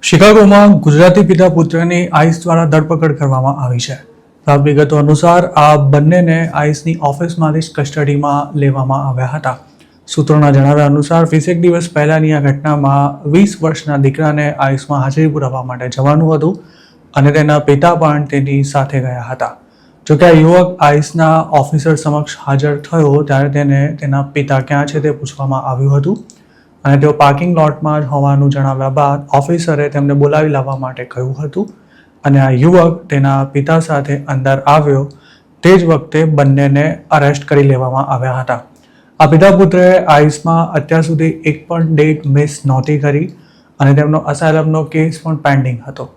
શિકાગોમાં ગુજરાતી પિતા પુત્રની આઈસ દ્વારા ધરપકડ કરવામાં આવી છે. પ્રાપ્ત વિગતો અનુસાર આ બંનેને આઈસની ઓફિસમાંથી જ કસ્ટડીમાં લેવામાં આવ્યા હતા. સૂત્રોના જણાવ્યા અનુસાર 20 દિવસ પહેલાની આ ઘટનામાં 20 વર્ષના દીકરાને આઈસમાં હાજરી પુરાવવા માટે જવાનું હતું અને તેના પિતા પણ તેની સાથે ગયા હતા. જોકે આ યુવક આઈસના ઓફિસર સમક્ષ હાજર થયો ત્યારે તેને તેના પિતા ક્યાં છે તે પૂછવામાં આવ્યું હતું અને તેઓ પાર્કિંગ લોટમાં જ હોવાનું જણાવ્યા બાદ ઓફિસરે તેમને બોલાવી લાવવા માટે કહ્યું હતું અને આ યુવક તેના પિતા સાથે અંદર આવ્યો. તે જ વખતે બંનેને અરેસ્ટ કરી લેવામાં આવ્યા હતા. આ પિતા પુત્રએ આઈસમાં અત્યાર સુધી એક પણ ડેટ મિસ નહોતી કરી અને તેમનો અસાયલમનો કેસ પણ પેન્ડિંગ હતો.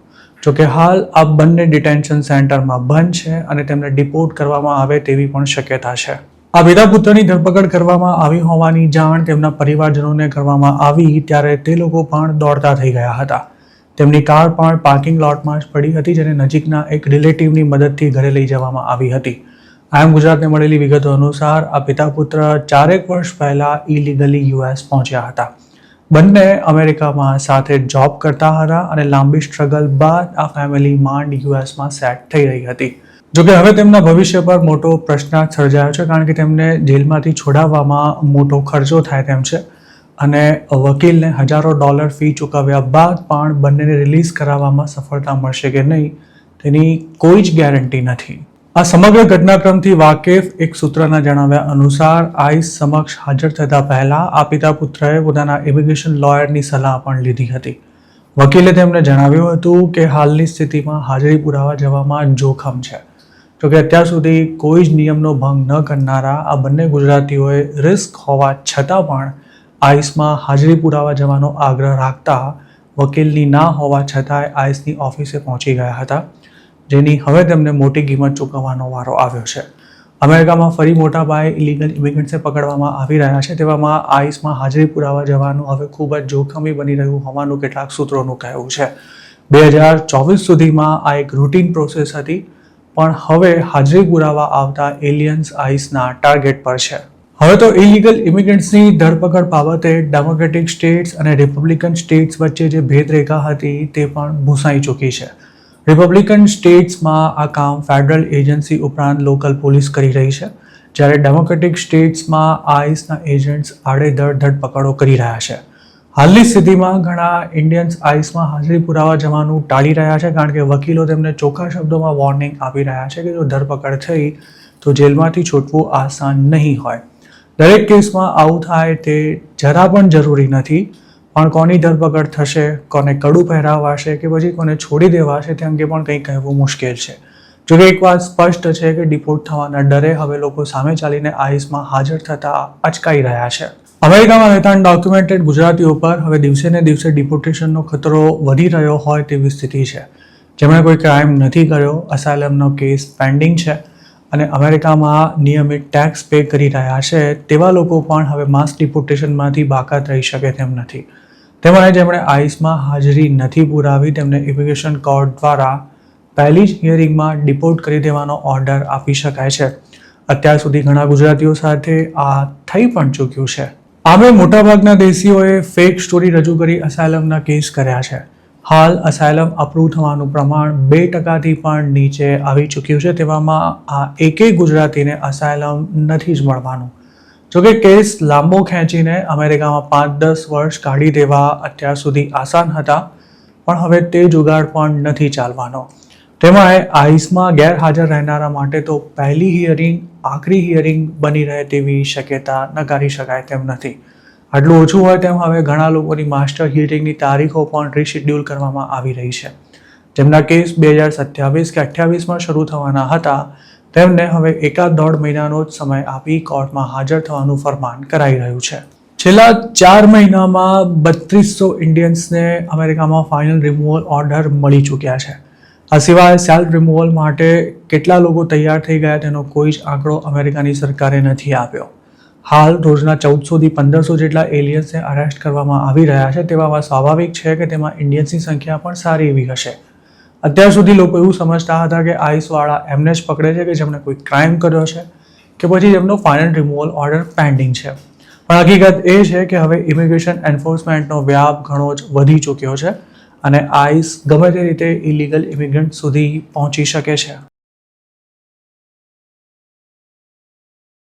જોકે હાલ આ બંને ડિટેન્શન સેન્ટરમાં બંધ છે અને તેમને ડિપોર્ટ કરવામાં આવે તેવી પણ શક્યતા છે. આ પિતા પુત્રની ધરપકડ કરવામાં આવી હોવાની જાણ તેમના પરિવારજનોને કરવામાં આવી ત્યારે તે લોકો પણ દોડતા થઈ ગયા હતા. તેમની કાર પણ પાર્કિંગ લોટમાં જ પડી હતી જેને નજીકના એક રિલેટિવની મદદથી ઘરે લઈ જવામાં આવી હતી. આમ ગુજરાતને મળેલી વિગતો અનુસાર આ પિતા પુત્ર 4 વર્ષ પહેલા ઇલીગલી યુએસ પહોંચ્યા હતા. બંને અમેરિકામાં સાથે જોબ કરતા હતા અને લાંબી સ્ટ્રગલ બાદ આ ફેમિલી માંડ યુએસમાં સેટ થઈ રહી હતી. જોકે હવે તેમના ભવિષ્ય પર મોટો પ્રશ્ન સર્જાયો છે કારણ કે તેમને જેલમાંથી છોડાવવામાં મોટો ખર્ચો થાય તેમ છે અને વકીલને હજારો ડોલર ફી ચૂકવ્યા બાદ પણ બંનેને રિલીઝ કરાવવામાં સફળતા મળશે કે નહીં તેની કોઈ જ ગેરંટી નથી. આ સમગ્ર ઘટનાક્રમથી વાકેફ એક સૂત્રના જણાવ્યા અનુસાર આઈસ સમક્ષ હાજર થતા પહેલા આ પિતા પુત્રએ પોતાના ઇમિગ્રેશન લોયરની સલાહ પણ લીધી હતી. વકીલે તેમને જણાવ્યું હતું કે હાલની સ્થિતિમાં હાજરી પુરાવા જવામાં જોખમ છે. જોકે અત્યાર સુધી કોઈ જ નિયમનો ભંગ ન કરનારા આ બંને ગુજરાતીઓએ રિસ્ક હોવા છતાં પણ આઈસમાં હાજરી પુરાવા જવાનો આગ્રહ રાખતા વકીલની ના હોવા છતાંય આઈસની ઓફિસે પહોંચી ગયા હતા, જેની હવે તેમને મોટી કિંમત ચૂકવવાનો વારો આવ્યો છે. અમેરિકામાં ફરી મોટા પાયે ઇલીગલ ઇમિગ્રન્ટ્સને પકડવામાં આવી રહ્યા છે. તેવામાં આઈસમાં હાજરી પુરાવા જવાનું હવે ખૂબ જ જોખમી બની રહ્યું હોવાનું કેટલાક સૂત્રોનું કહેવું છે. 2024 સુધીમાં આ એક રૂટીન પ્રોસેસ હતી પણ હવે હાજરી પુરાવા આવતા એલિયન્સ આઈસના ટાર્ગેટ પર છે. હવે તો ઇલીગલ ઇમિગ્રન્ટ્સની ધરપકડ બાબતે ડેમોક્રેટિક સ્ટેટ્સ અને રિપબ્લિકન સ્ટેટ્સ વચ્ચે જે ભેદરેખા હતી તે પણ ભૂંસાઈ ચૂકી છે. રિપબ્લિકન સ્ટેટ્સમાં આ કામ ફેડરલ એજન્સી ઉપરાંત લોકલ પોલીસ કરી રહી છે, જ્યારે ડેમોક્રેટિક સ્ટેટ્સમાં આઈસના એજન્ટ્સ આડેધડ ધરપકડો કરી રહ્યા છે. હાલની સ્થિતિમાં ઘણા ઇન્ડિયન્સ આઈસમાં હાજરી પુરાવા જવાનું ટાળી રહ્યા છે કારણ કે વકીલો તેમને ચોખ્ખા શબ્દોમાં વોર્નિંગ આપી રહ્યા છે કે જો ધરપકડ થઈ તો જેલમાંથી છૂટવું આસાન નહીં હોય. દરેક કેસમાં આવું થાય તે જરા પણ જરૂરી નથી, પણ કોની ધરપકડ થશે, કોને કડું પહેરાવાશે કે પછી કોને છોડી દેવાશે તે અંગે પણ કંઈ કહેવું મુશ્કેલ છે. જોકે એક વાત સ્પષ્ટ છે કે ડિપોર્ટ થવાના ડરે હવે લોકો સામે ચાલીને આઈસમાં હાજર થતા અચકાઈ રહ્યા છે. અમેરિકામાં રહેતા અનડોક્યુમેન્ટેડ ગુજરાતીઓ પર હવે દિવસે ને દિવસે ડિપોર્ટેશનનો ખતરો વધી રહ્યો હોય તેવી સ્થિતિ છે. જેમણે કોઈ ક્રાઇમ નથી કર્યો, અસાયલમનો કેસ પેન્ડિંગ છે અને અમેરિકામાં નિયમિત ટેક્સ પે કરી રહ્યા છે તેવા લોકો પણ હવે માસ ડિપોર્ટેશનમાંથી બાકાત રહી શકે તેમ નથી. તેમણે જેમણે આઈસમાં હાજરી નથી પુરાવી તેમને ઇમિગ્રેશન કોર્ટ દ્વારા પહેલી જ હિયરિંગમાં ડિપોર્ટ કરી દેવાનો ઓર્ડર આપી શકાય છે. અત્યાર સુધી ઘણા ગુજરાતીઓ સાથે આ થઈ પણ ચૂક્યું છે. આમે મોટાભાગના દેશીઓએ ફેક સ્ટોરી રજૂ કરી અસાયલમના કેસ કર્યા છે. હાલ અસાયલમ અપ્રૂવ થવાનું પ્રમાણ 2%થી પણ નીચે આવી ચૂક્યું છે. તેવામાં આ એકેય ગુજરાતીને અસાયલમ નથી જ મળવાનું. જોકે કેસ લાંબો ખેંચીને અમેરિકામાં 5-10 વર્ષ કાઢી દેવા અત્યાર સુધી આસાન હતા, પણ હવે તે જુગાડ પણ નથી ચાલવાનો. તેમાં આઈસમાં ગેરહાજર રહેનારા માટે તો પહેલી હિયરિંગ આખરી હિયરિંગ બની રહે તેવી શક્યતા નકારી શકાય તેમ નથી. આટલું ઓછું હોય તેમ હવે ઘણા લોકોની માસ્ટર હિયરિંગની તારીખો પણ રીશેડ્યુલ કરવામાં આવી રહી છે. જેમના કેસ 2027 કે 28માં શરૂ થવાના હતા તેમને હવે 1.5 મહિનાનો જ સમય આપી કોર્ટમાં હાજર થવાનું ફરમાન કરાઈ રહ્યું છે. છેલ્લા 4 મહિનામાં 3200 ઇન્ડિયન્સને અમેરિકામાં ફાઇનલ રિમૂવલ ઓર્ડર મળી ચૂક્યા છે. આ સિવાય સેલ્ફ રિમૂવલ માટે કેટલા લોકો તૈયાર થઈ ગયા તેનો કોઈ જ આંકડો અમેરિકાની સરકારે નથી આપ્યો. હાલ રોજના 1400થી 1500 જેટલા એલિયન્સને અરેસ્ટ કરવામાં આવી રહ્યા છે. તેવામાં સ્વાભાવિક છે કે તેમાં ઇન્ડિયન્સની સંખ્યા પણ સારી એવી હશે. અત્યાર સુધી લોકો એવું સમજતા હતા કે આઈસવાળા એમને જ પકડે છે કે જેમણે કોઈ ક્રાઇમ કર્યો છે કે પછી જેમનો ફાઇનલ રિમૂવલ ઓર્ડર પેન્ડિંગ છે. પણ હકીકત એ છે કે હવે ઇમિગ્રેશન એન્ફોર્સમેન્ટનો વ્યાપ ઘણો જ વધી ચૂક્યો છે અને આઈસ ગમે તે રીતે ઇલીગલ ઇમિગ્રન્ટ સુધી પહોંચી શકે છે.